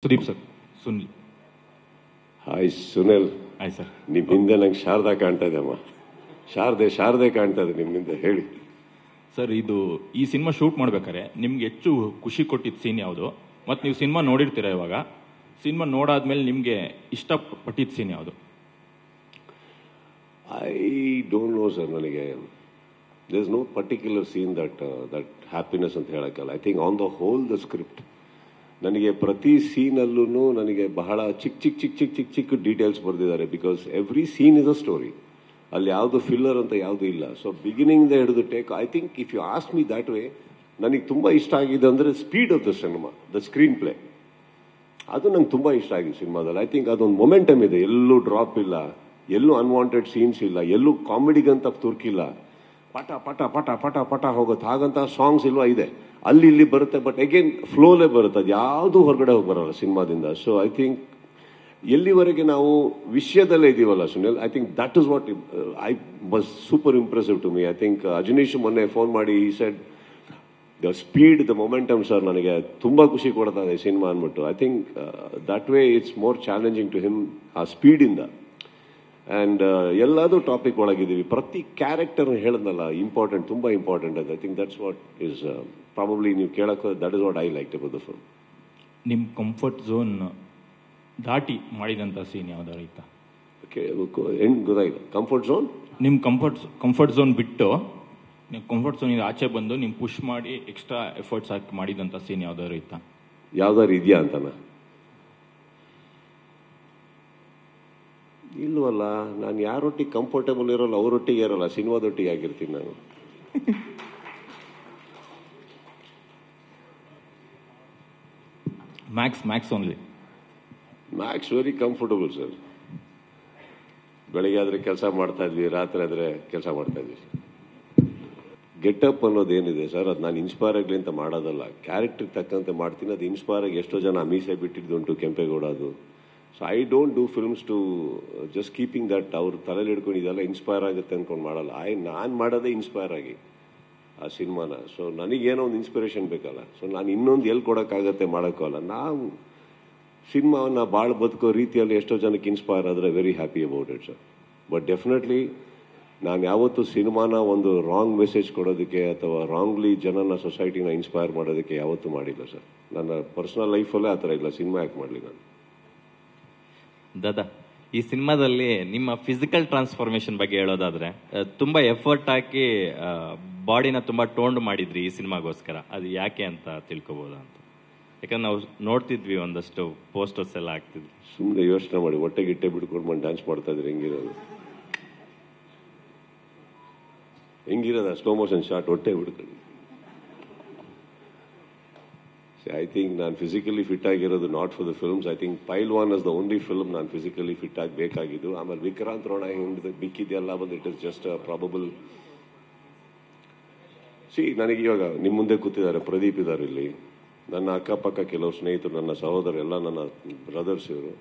Sudeep sir, Sunil. Hi Sunil. Hi sir. ನಿಮ್ಮ ಹಿಂದೆ ನಂಗೆ ಶಾರದಾ ಕಾಣ್ತಾ ಇದೆ ಅಮ್ಮ. ಶಾರದೆ ಕಾಣ್ತಾ ಇದೆ ನಿಮ್ಮಿಂದ. ಹೇಳಿ ಸರ್, ಈ ಸಿನಿಮಾ ಶೂಟ್ ಮಾಡ್ಬೇಕಾದ್ರೆ ನಿಮ್ಗೆ ಹೆಚ್ಚು ಖುಷಿ ಕೊಟ್ಟಿದ್ದ ಸೀನ್ ಯಾವುದು? ಮತ್ತು ನೀವು ಸಿನಿಮಾ ನೋಡಿರ್ತೀರ, ಇವಾಗ ಸಿನಿಮಾ ನೋಡಾದ್ಮೇಲೆ ನಿಮಗೆ ಇಷ್ಟಪಟ್ಟಿದ್ದ ಸೀನ್ ಯಾವುದು? I don't know sir. ನನಗೆ there is no particular scene that happiness ಅಂತ ಹೇಳಕ್ಕಲ್ಲ. I think on the whole the script ನನಗೆ ಪ್ರತಿ ಸೀನಲ್ಲೂ ನನಗೆ ಬಹಳ ಚಿಕ್ಕ ಡೀಟೇಲ್ಸ್ ಬರೆದಿದ್ದಾರೆ. Because every scene is a story. ಅಲ್ಲಿ ಯಾವುದು ಫಿಲ್ಲರ್ ಅಂತ ಯಾವುದು ಇಲ್ಲ. ಸೊ ಬಿಗಿನಿಂಗ್ ಹಿಡಿದು take, I think if you ask me that way, ನನಗೆ ತುಂಬ ಇಷ್ಟ ಆಗಿದೆ ಅಂದರೆ speed of the cinema, the screen play. ಅದು ನಂಗೆ ತುಂಬ ಇಷ್ಟ ಆಗಿದೆ ಸಿನಿಮಾದಲ್ಲಿ. ಐ ಥಿಂಕ್ ಅದೊಂದು ಮೊಮೆಂಟಮ್ ಇದೆ. ಎಲ್ಲೂ ಡ್ರಾಪ್ ಇಲ್ಲ, ಎಲ್ಲೂ ಅನ್ವಾಂಟೆಡ್ ಸೀನ್ಸ್ ಇಲ್ಲ, ಎಲ್ಲೂ ಕಾಮಿಡಿಗಂತ ತುರ್ಕಿಲ್ಲ. ಪಟ ಪಟ ಪಟ ಪಟ ಪಟ ಹೋಗುತ್ತೆ. ಹಾಗಂತ ಸಾಂಗ್ಸ್ ಇಲ್ವಾ? ಇದೆ, ಅಲ್ಲಿ ಇಲ್ಲಿ ಬರುತ್ತೆ. ಬಟ್ ಅಗೇನ್ ಫ್ಲೋಲೇ ಬರುತ್ತೆ. ಅದು ಯಾವುದು ಹೊರಗಡೆ ಹೋಗಿ ಬರೋಲ್ಲ ಸಿನಿಮಾದಿಂದ. ಸೊ ಐ ಥಿಂಕ್ ಎಲ್ಲಿವರೆಗೆ ನಾವು ವಿಷಯದಲ್ಲೇ ಇದೀವಲ್ಲ Sunil, I think that is what I was super impressive to me. I think Ajaneesh ಮೊನ್ನೆ ಫೋನ್ ಮಾಡಿ ಈ said the speed, the momentum sir, ನನಗೆ ತುಂಬ ಖುಷಿ ಕೊಡ್ತಾ ಇದೆ ಸಿನಿಮಾ ಅಂದ್ಬಿಟ್ಟು. I think that way it's more challenging to him, ಆ ಸ್ಪೀಡಿಂದ. ಆ್ಯಂಡ್ ಎಲ್ಲದೂ ಟಾಪಿಕ್ ಒಳಗಿದ್ದೀವಿ. ಪ್ರತಿ ಕ್ಯಾರೆಕ್ಟರ್ ಹೇಳಿದ್ನಲ್ಲ, ಇಂಪಾರ್ಟೆಂಟ್, ತುಂಬ ಇಂಪಾರ್ಟೆಂಟ್ ಅದು. I think that's what is probably ನೀವು ಕೇಳೋಕೆ, that is what I like about the film. ನಿಮ್ಮ ಕಂಫರ್ಟ್ ಝೋನ್ ದಾಟಿ ಮಾಡಿದಂಥ ಸೀನ್ ಯಾವ್ದಾರು ಐತಾ? ಗೊತ್ತಾಯಿಲ್ಲ. ಕಂಫರ್ಟ್ ಝೋನ್, ನಿಮ್ಮ ಕಂಫರ್ಟ್ ಝೋನ್ ಬಿಟ್ಟು ನೀವು ಕಂಫರ್ಟ್ ಝೋನಿಂದ ಆಚೆ ಬಂದು ನೀವು ಪುಷ್ ಮಾಡಿ ಎಕ್ಸ್ಟ್ರಾ ಎಫರ್ಟ್ಸ್ ಹಾಕಿ ಮಾಡಿದಂಥ ಸೀನ್ ಯಾವ್ದಾದ್ರು ಐತಾ? ಯಾವ್ದಾರು ಇದೆಯಾ ಅಂತನಾ? ಇಲ್ವಲ್ಲ. ನಾನು ಯಾರೊಟ್ಟಿಗೆ ಕಂಫರ್ಟೇಬಲ್ ಇರೋಲ್ಲ ಅವರೊಟ್ಟಿಗೆ ಇರೋಲ್ಲ, ಸಿನಿಮಾದೊಟ್ಟಿಗೆ ಆಗಿರ್ತೀನಿ ನಾನು. Max only. Max very comfortable sir. ಬೆಳಿಗ್ಗೆ ಆದರೆ ಕೆಲಸ ಮಾಡ್ತಾ ಇದ್ವಿ, ರಾತ್ರಿ ಆದರೆ ಕೆಲಸ ಮಾಡ್ತಾ ಇದ್ವಿ. ಗೆಟಪ್ ಅನ್ನೋದೇನಿದೆ ಸರ್, ಅದು ನಾನು ಇನ್ಸ್ಪೈರ್ ಆಗಲಿ ಅಂತ ಮಾಡೋದಲ್ಲ, ಕ್ಯಾರೆಕ್ಟರ್ ತಕ್ಕಂತೆ ಮಾಡ್ತೀನಿ. ಅದು ಇನ್ಸ್ಪೈರ್ ಆಗಿ ಎಷ್ಟೋ ಜನ ಮೀಸೆ ಬಿಟ್ಟಿದ್ದುಂಟು, ಕೆಂಪೇಗೌಡ ಅದು. So I don't do films to just keeping that. ಅವ್ರು ತಲೆಯಲ್ಲಿ ಹಿಡ್ಕೊಂಡು ಇದೆಲ್ಲ ಇನ್ಸ್ಪೈರ್ ಆಗುತ್ತೆ ಅಂದ್ಕೊಂಡು ಮಾಡಲ್ಲ. ನಾನು ಮಾಡೋದೇ ಇನ್ಸ್ಪೈರ್ ಆಗಿ ಆ ಸಿನಿಮಾನ. ಸೊ ನನಗೇನೋ ಒಂದು ಇನ್ಸ್ಪಿರೇಷನ್ ಬೇಕಲ್ಲ. ಸೊ ನಾನು ಇನ್ನೊಂದು ಎಲ್ಲಿ ಕೊಡೋಕ್ಕಾಗತ್ತೆ, ಮಾಡೋಕ್ಕಲ್ಲ. ನಾವು ಸಿನಿಮಾವನ್ನು ಭಾಳ ಬದುಕೋ ರೀತಿಯಲ್ಲಿ ಎಷ್ಟೋ ಜನಕ್ಕೆ ಇನ್ಸ್ಪೈರ್ ಆದರೆ very happy about it sir. But definitely ನಾನು ಯಾವತ್ತೂ ಸಿನಿಮಾನ ಒಂದು ರಾಂಗ್ ಮೆಸೇಜ್ ಕೊಡೋದಕ್ಕೆ ಅಥವಾ ರಾಂಗ್ಲಿ ಜನನ, ಸೊಸೈಟಿನ ಇನ್ಸ್ಪೈರ್ ಮಾಡೋದಕ್ಕೆ ಯಾವತ್ತೂ ಮಾಡಿಲ್ಲ ಸರ್. ನನ್ನ ಪರ್ಸನಲ್ ಲೈಫಲ್ಲೇ ಆ ಥರ ಇಲ್ಲ. ಸಿನಿಮಾ ಯಾಕೆ ಮಾಡಲಿ ನಾನು? ದಾದಾ, ಈ ಸಿನಿಮಾದಲ್ಲಿ ನಿಮ್ಮ ಫಿಸಿಕಲ್ ಟ್ರಾನ್ಸ್ಫಾರ್ಮೇಶನ್ ಬಗ್ಗೆ ಹೇಳೋದಾದ್ರೆ, ತುಂಬಾ ಎಫರ್ಟ್ ಹಾಕಿ ಬಾಡಿನ ತುಂಬಾ ಟೋಂಡ್ ಮಾಡಿದ್ರಿ ಈ ಸಿನಿಮಾಗೋಸ್ಕರ. ಅದು ಯಾಕೆ ಅಂತ ತಿಳ್ಕೊಬೋದಾ ಅಂತ? ಯಾಕಂದ್ರೆ ನಾವು ನೋಡ್ತಿದ್ವಿ, ಒಂದಷ್ಟು ಪೋಸ್ಟರ್ಸ್ ಎಲ್ಲ ಆಗ್ತಿದ್ವಿ. ಸುಮ್ಮನೆ ಯೋಚನೆ ಮಾಡಿ, ಹೊಟ್ಟೆ ಗಿಟ್ಟೆ ಬಿಡ್ಕೊಂಡು ಬಂದು ಡ್ಯಾನ್ಸ್ ಮಾಡ್ತಾ ಇದ್ರಿ. ಹೆಂಗಿರೋದ ಸ್ಲೋ ಮೋಷನ್ ಶಾಟ್, ಹೊಟ್ಟೆ ಬಿಡ್ಕೊಂಡು. ಐ ಥಿಂಕ್ ನಾನು ಫಿಸಿಕಲಿ ಫಿಟ್ ಆಗಿರೋದು not for the films. I think Pailwaan is the only film ನಾನು ಫಿಸಿಕಲಿ ಫಿಟ್ ಆಗಿ ಬೇಕಾಗಿದ್ದು. ಆಮೇಲೆ ವಿಕ್ರಾಂತ್ ರೋಣ ಹಿಂದೆ ಬಿಕ್ಕಿದೆಲ್ಲ ಬಂದು ಇಟ್ ಇಸ್ ಜಸ್ಟ್ ಪ್ರಾಬಬಲ್. ನನಗೆ ಇವಾಗ ನಿಮ್ಮ ಮುಂದೆ ಕೂತಿದ್ದಾರೆ, ಪ್ರದೀಪ್ ಇದ್ದಾರೆ ಇಲ್ಲಿ, ನನ್ನ ಅಕ್ಕಪಕ್ಕ ಕೆಲವು ಸ್ನೇಹಿತರು, ನನ್ನ ಸಹೋದರ, ಎಲ್ಲ ನನ್ನ ಬ್ರದರ್ಸ್ ಇವರು.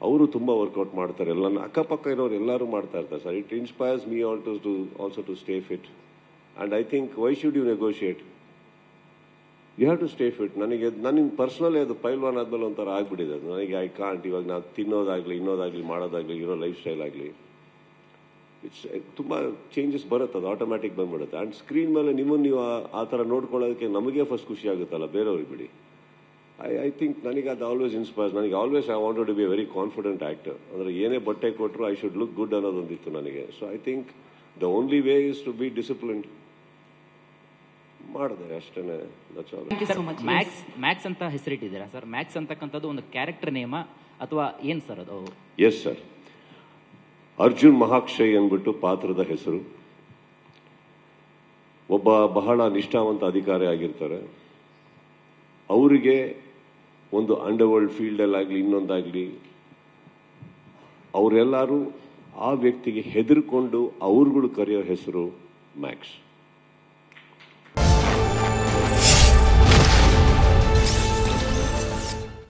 ಅವರು ತುಂಬ ವರ್ಕೌಟ್ ಮಾಡ್ತಾರೆ. ಎಲ್ಲ ಅಕ್ಕಪಕ್ಕ ಇರೋರು ಎಲ್ಲರೂ ಮಾಡ್ತಾ ಇರ್ತಾರೆ sir. It inspires me also to stay fit. And I think why should you negotiate? You have to stay fit. ನನಗೆ ಪರ್ಸ್ನಲಿ ಅದು ಪೈಲ್ವಾನ್ ಆದ್ಮೇಲೆ ಒಂಥರ ಆಗ್ಬಿಟ್ಟಿದೆ ಅದು ನನಗೆ. I can't. ಇವಾಗ ನಾವು ತಿನ್ನೋದಾಗಲಿ, ಇನ್ನೋದಾಗಲಿ, ಮಾಡೋದಾಗಲಿ, ಇರೋ ಲೈಫ್ ಸ್ಟೈಲ್ ಆಗಲಿ, ಇಟ್ಸ್ ತುಂಬ ಚೇಂಜಸ್ ಬರುತ್ತೆ. ಅದು ಆಟೋಮ್ಯಾಟಿಕ್ ಬಂದ್ಬಿಡುತ್ತೆ. ಆ್ಯಂಡ್ ಸ್ಕ್ರೀನ್ ಮೇಲೆ ನಿಮ್ಮನ್ನು ನೀವು ಆ ಥರ ನೋಡ್ಕೊಳ್ಳೋದಕ್ಕೆ ನಮಗೆ ಫಸ್ಟ್ ಖುಷಿ ಆಗುತ್ತಲ್ಲ, ಬೇರೆಯವ್ರಿಗೆ ಬಿಡಿ. ಐ ಥಿಂಕ್ ನನಗೆ ಅದು ಆಲ್ವೇಸ್ ಇನ್ಸ್ಪೈರ್ಸ್. ನನಗೆ always I wanted to be a very confident actor. ಅಂದರೆ ಏನೇ ಬಟ್ಟೆ ಕೊಟ್ಟರು ಐ ಶುಡ್ ಲುಕ್ ಗುಡ್ ಅನ್ನೋದೊಂದಿತ್ತು ನನಗೆ. So I think the only way is to be disciplined. ಮಾಡಿದೆ ಅಷ್ಟೇ. ಮ್ಯಾಕ್ಸ್ ಅಂತ ಹೆಸರಿಟ್ಟಿದ್ದೀರಾ ಸರ್? ಮ್ಯಾಕ್ಸ್ ಅಂತಕ್ಕಂಥದ್ದು ಒಂದು ಕ್ಯಾರೆಕ್ಟರ್ ನೇಮ ಅಥವಾ ಏನು ಸರ್ ಅದು? Yes sir. ಅರ್ಜುನ್ ಮಹಾಕ್ಷಯ್ ಅಂದ್ಬಿಟ್ಟು ಪಾತ್ರದ ಹೆಸರು. ಒಬ್ಬ ಬಹಳ ನಿಷ್ಠಾವಂತ ಅಧಿಕಾರಿ ಆಗಿರ್ತಾರೆ. ಅವರಿಗೆ ಒಂದು ಅಂಡರ್ವರ್ಲ್ಡ್ ಫೀಲ್ಡಲ್ಲಾಗಲಿ, ಇನ್ನೊಂದಾಗಲಿ, ಅವರೆಲ್ಲರೂ ಆ ವ್ಯಕ್ತಿಗೆ ಹೆದರ್ಕೊಂಡು ಅವ್ರುಗಳು ಕರೆಯೋ ಹೆಸರು ಮ್ಯಾಕ್ಸ್.